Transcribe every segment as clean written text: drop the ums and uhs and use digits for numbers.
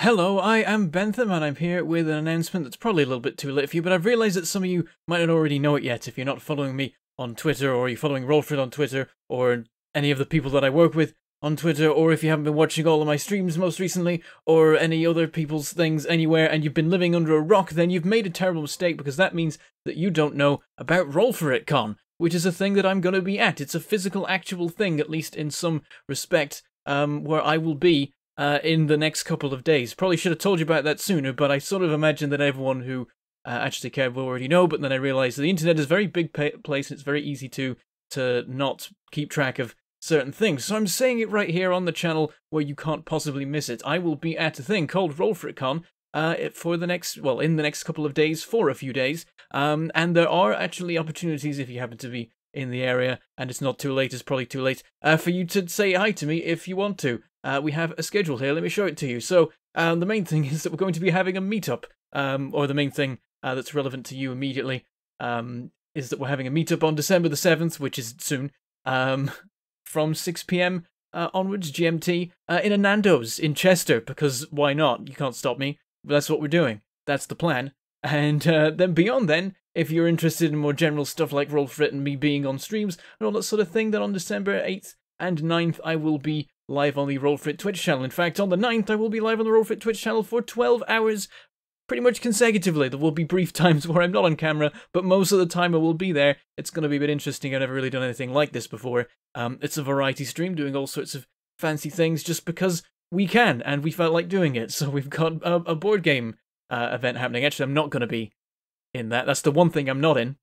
Hello, I am Bentham, and I'm here with an announcement that's probably a little bit too late for you, but I've realised that some of you might not already know it yet if you're not following me on Twitter, or you're following Roll4it on Twitter, or any of the people that I work with on Twitter, or if you haven't been watching all of my streams most recently, or any other people's things anywhere, and you've been living under a rock, then you've made a terrible mistake, because that means that you don't know about Roll4itCon, which is a thing that I'm going to be at. It's a physical, actual thing, at least in some respect, where I will be in the next couple of days. Probably should have told you about that sooner, but I sort of imagine that everyone who actually cared will already know, but then I realized the internet is a very big place and it's very easy to not keep track of certain things. So I'm saying it right here on the channel where you can't possibly miss it. I will be at a thing called Roll4itCon for the next, well, in the next couple of days, for a few days, and there are actually opportunities if you happen to be in the area, and it's not too late, it's probably too late, for you to say hi to me if you want to. We have a schedule here, let me show it to you. So, the main thing is that we're going to be having a meetup, or the main thing that's relevant to you immediately, is that we're having a meetup on December the 7th, which is soon, from 6 PM onwards, GMT, in a Nando's in Chester, because why not? You can't stop me. But that's what we're doing. That's the plan. And then beyond then, if you're interested in more general stuff like Roll4it and me being on streams and all that sort of thing, then on December 8th and 9th I will be live on the Roll4it Twitch channel. In fact, on the 9th I will be live on the Roll4it Twitch channel for 12 hours, pretty much consecutively. There will be brief times where I'm not on camera, but most of the time I will be there. It's going to be a bit interesting. I've never really done anything like this before. It's a variety stream doing all sorts of fancy things just because we can, and we felt like doing it. So we've got a board game event happening. Actually, I'm not going to be in that. That's the one thing I'm not in.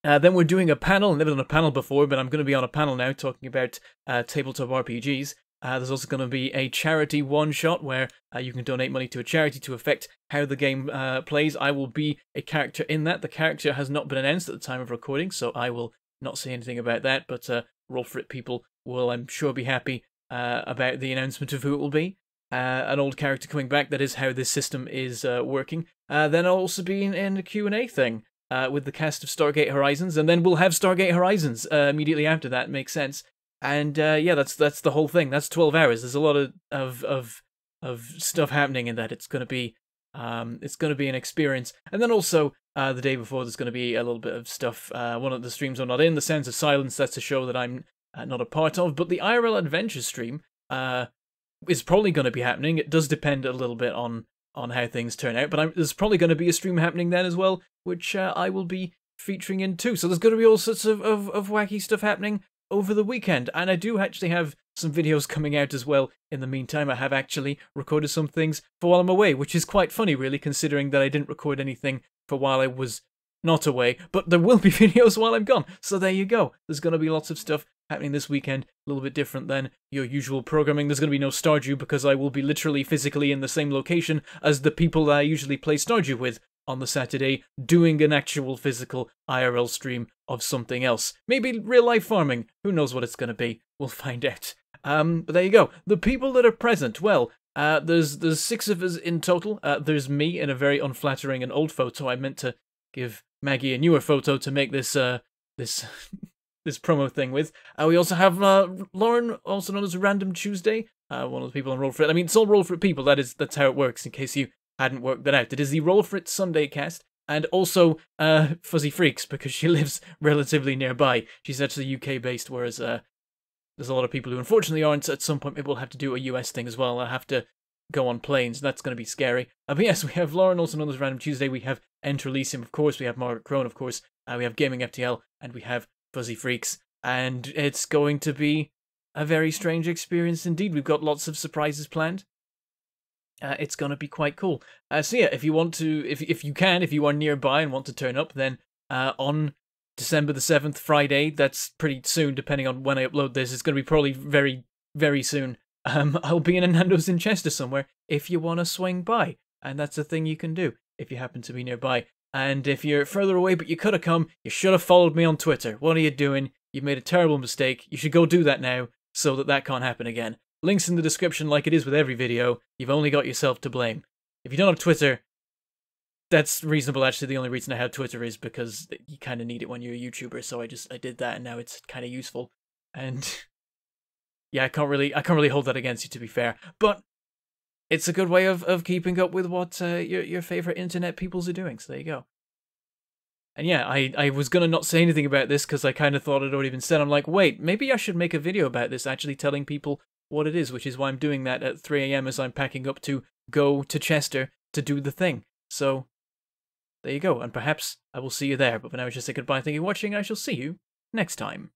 Then we're doing a panel. I've never done a panel before, but I'm going to be on a panel now talking about tabletop RPGs. There's also going to be a charity one-shot where you can donate money to a charity to affect how the game plays. I will be a character in that. The character has not been announced at the time of recording, so I will not say anything about that, but Roll4it people will, I'm sure, be happy about the announcement of who it will be. An old character coming back, that is how this system is working. Then I'll also be in a Q&A thing with the cast of Stargate Horizons, and then we'll have Stargate Horizons immediately after that. Makes sense. And yeah, that's the whole thing. That's 12 hours. There's a lot of stuff happening in that. It's gonna be an experience. And then also the day before, there's gonna be a little bit of stuff. One of the streams I'm not in, The Sounds of Silence. That's a show that I'm not a part of. But the IRL Adventure stream is probably going to be happening. It does depend a little bit on how things turn out, but there's probably going to be a stream happening then as well, which I will be featuring in too. So there's going to be all sorts of wacky stuff happening over the weekend, and I do actually have some videos coming out as well in the meantime. I have actually recorded some things for while I'm away, which is quite funny really, considering that I didn't record anything for while I was not away, but there will be videos while I'm gone, so there you go. There's going to be lots of stuff happening this weekend, a little bit different than your usual programming. There's going to be no Stardew because I will be literally physically in the same location as the people that I usually play Stardew with on the Saturday, doing an actual physical IRL stream of something else. Maybe real life farming. Who knows what it's going to be? We'll find out. But there you go. The people that are present, well, there's 6 of us in total. There's me in a very unflattering and old photo. I meant to give Maggie a newer photo to make this this promo thing with. We also have Lauren, also known as Random Tuesday, one of the people on Roll4it. I mean, it's all Roll4it people. That's how it works, in case you hadn't worked that out. It is the Roll4it Sunday cast, and also Fuzzy Freaks, because she lives relatively nearby. She's actually UK-based, whereas there's a lot of people who unfortunately aren't. At some point, maybe we'll have to do a US thing as well. I'll have to go on planes. That's going to be scary. But yes, we have Lauren, also known as Random Tuesday. We have Enter Elysium, of course. We have Margaret Crone, of course. We have Gaming FTL, and we have Fuzzy Freaks, and it's going to be a very strange experience indeed. We've got lots of surprises planned. It's going to be quite cool. So yeah, if you want to, if you are nearby and want to turn up, then on December the 7th, Friday, that's pretty soon, depending on when I upload this. It's going to be probably very, very soon. I'll be in a Nando's in Chester somewhere if you want to swing by, and that's a thing you can do if you happen to be nearby. And if you're further away but you could have come, you should have followed me on Twitter. What are you doing? You've made a terrible mistake. You should go do that now so that can't happen again. Links in the description like it is with every video. You've only got yourself to blame. If you don't have Twitter, that's reasonable actually. The only reason I have Twitter is because you kind of need it when you're a YouTuber, so I did that and now it's kind of useful. And yeah, I can't really hold that against you, to be fair. But it's a good way of keeping up with what your favorite internet peoples are doing. So there you go. And yeah, I was gonna not say anything about this because I kind of thought it already been said. I'm like, wait, maybe I should make a video about this, actually telling people what it is, which is why I'm doing that at 3 a.m. as I'm packing up to go to Chester to do the thing. So there you go, and perhaps I will see you there. But for now, I should say goodbye. Thank you for watching, and I shall see you next time.